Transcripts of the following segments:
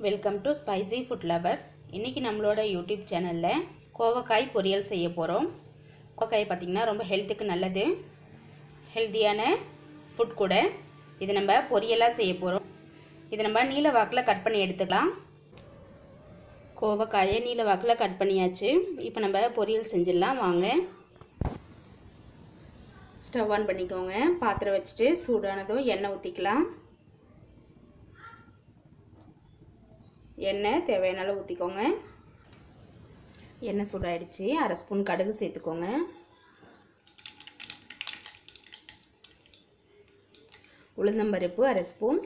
Welcome to spicy food lower. இன்றைக்கி நம்மளோட YouTube சேனலில் கோவக்காய் பொரியல் செய்ய போகிறோம். கோவக்காய் பார்த்திங்கன்னா ரொம்ப ஹெல்த்துக்கு நல்லது, ஹெல்த்தியான ஃபுட் கூட. இது நம்ம பொரியலாக செய்ய போகிறோம். இது நம்ம நீல வாக்கில் கட் பண்ணி எடுத்துக்கலாம். கோவக்காயை நீல வாக்கில் கட் பண்ணியாச்சு. இப்போ நம்ம பொரியல் செஞ்சிடலாம் வாங்க. ஸ்டவ் ஆன் பண்ணிக்கோங்க. பாத்திரம் வச்சுட்டு சூடானதும் எண்ணெய் ஊற்றிக்கலாம். எண்ணெய் தேவையான அளவு ஊற்றிக்கோங்க. எண்ணெய் சூடாயிடுச்சு. அரை ஸ்பூன் கடுகு சேர்த்துக்கோங்க. உளுந்தம்பருப்பு அரை ஸ்பூன்,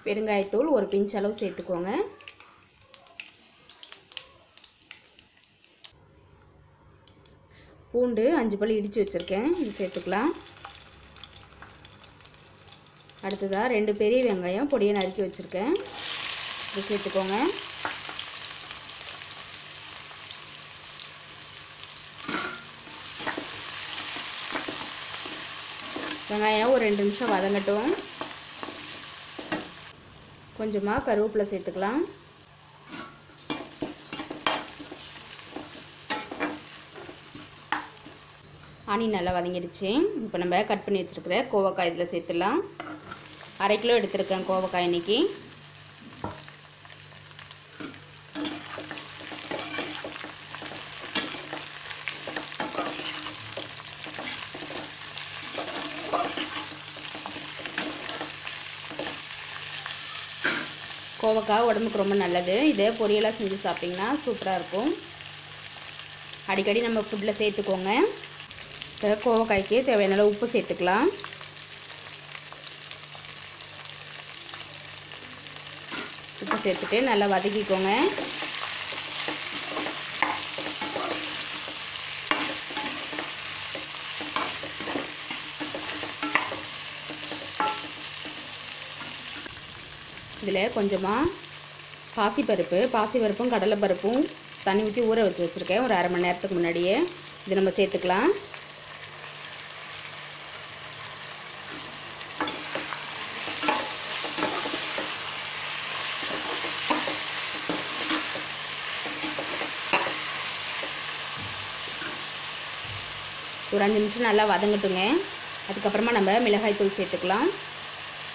பெருங்காயத்தூள் ஒரு பிஞ்ச் அளவு சேர்த்துக்கோங்க. பூண்டு 5 பல் இடித்து வச்சுருக்கேன், இது சேர்த்துக்கலாம். அடுத்ததாக 2 பெரிய வெங்காயம் பொடியை நறுக்கி வச்சுருக்கேன், இது சேர்த்துக்கோங்க. வெங்காயம் ஒரு 2 நிமிஷம் வதங்கட்டும். கொஞ்சமாக கருவேப்பிலை சேர்த்துக்கலாம். ஆனி நல்லா வதங்கிடுச்சு. இப்போ நம்ம கட் பண்ணி வச்சுருக்கிற கோவக்காய் இதில் சேர்த்துடலாம். 1/2 கிலோ எடுத்துருக்கேன் கோவக்காய் இன்னைக்கு. கோவக்காய் உடம்புக்கு ரொம்ப நல்லது. இதை பொரியலாக செஞ்சு சாப்பிட்டிங்கன்னா சூப்பராக இருக்கும். அடிக்கடி நம்ம ஃபுட்டில் சேர்த்துக்கோங்க. கோவக்காய்க்கு தேவையான அளவு உப்பு சேர்த்துக்கலாம். உப்பு சேர்த்துட்டு நல்லா வதக்கிக்கோங்க. இதில் கொஞ்சமாக பாசிப்பருப்பும் கடலைப்பருப்பும் தண்ணி ஊற்றி ஊற வச்சுருக்கேன் ஒரு 1/2 மணி நேரத்துக்கு முன்னாடியே. இது நம்ம சேர்த்துக்கலாம். ஒரு 5 நிமிஷம் நல்லா வதங்கட்டுங்க. அதுக்கப்புறமா நம்ம மிளகாய் தூள் சேர்த்துக்கலாம்.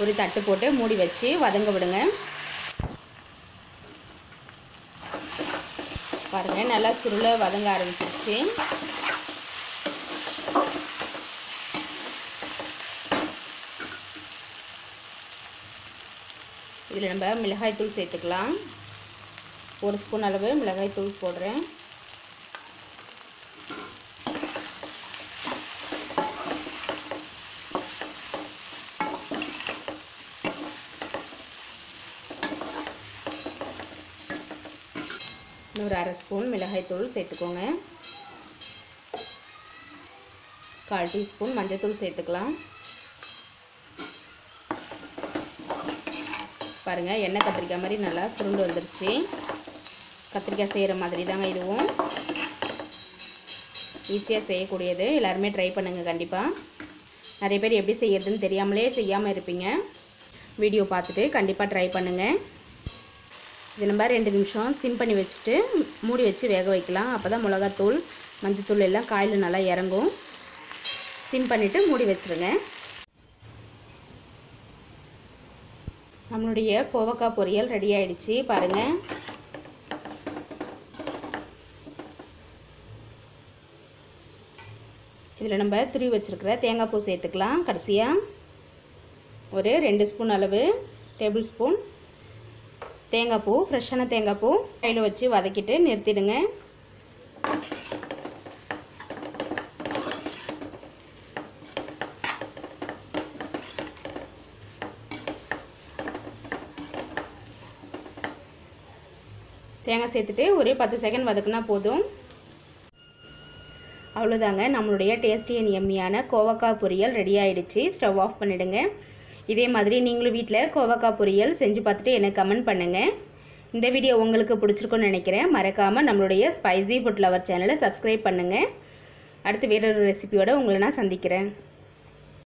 ஒரு தட்டு போட்டு மூடி வச்சு வதங்க விடுங்க. பாருங்கள், நல்லா சுருள வதங்க ஆரம்பிச்சிருச்சு. இதில் நம்ம மிளகாய் தூள் சேர்த்துக்கலாம். 1 ஸ்பூன் அளவு மிளகாய் தூள் போடுறேன். ஒரு 1/2 ஸ்பூன் மிளகாய் தூள் சேர்த்துக்கோங்க. 1/4 டீஸ்பூன் மஞ்சள் தூள் சேர்த்துக்கலாம். பாருங்கள், எண்ணெய் கத்திரிக்காய் மாதிரி நல்லா சுருண்டு வந்துருச்சு. கத்திரிக்காய் செய்கிற மாதிரி தாங்க இதுவும். ஈஸியாக செய்யக்கூடியது. எல்லாருமே ட்ரை பண்ணுங்கள் கண்டிப்பாக. நிறைய பேர் எப்படி செய்யறதுன்னு தெரியாமலே செய்யாமல் இருப்பீங்க. வீடியோ பார்த்துட்டு கண்டிப்பாக ட்ரை பண்ணுங்கள். இது நம்ம 2 நிமிஷம் சிம் பண்ணி வச்சுட்டு மூடி வச்சு வேக வைக்கலாம். அப்போ தான் மிளகாத்தூள் மஞ்சத்தூள் எல்லாம் காயில் நல்லா இறங்கும். சிம் பண்ணிவிட்டு மூடி வச்சுருங்க. நம்மளுடைய கோவக்காய் பொரியல் ரெடி ஆகிடுச்சு. பாருங்கள், இதில் நம்ம துருவி வச்சுருக்கிற தேங்காய் பூ சேர்த்துக்கலாம். கடைசியாக ஒரு 2 ஸ்பூன் அளவு டேபிள் ஸ்பூன் தேங்காய் பூ, ஃப்ரெஷ்ஷான தேங்காய் பூ கையில் வச்சு வதக்கிட்டு நிறுத்திடுங்க. தேங்காய் சேர்த்துட்டு ஒரு 10 செகண்ட் வதக்குனா போதும். அவ்வளோதாங்க, நம்மளுடைய டேஸ்டி அண்ட் எம்மியான கோவக்காய் பொரியல் ரெடி ஆகிடுச்சு. ஸ்டவ் ஆஃப் பண்ணிவிடுங்க. இதே மாதிரி நீங்களும் வீட்டில் கோவக்காய் பொரியல் செஞ்சு பார்த்துட்டு எனக்கு கமெண்ட் பண்ணுங்கள். இந்த வீடியோ உங்களுக்கு பிடிச்சிருக்குன்னு நினைக்கிறேன். மறக்காமல் நம்மளுடைய ஸ்பைசி ஃபுட் லவர் சேனலை சப்ஸ்கிரைப் பண்ணுங்கள். அடுத்து வேறொரு ரெசிபியோடு உங்களை நான் சந்திக்கிறேன்.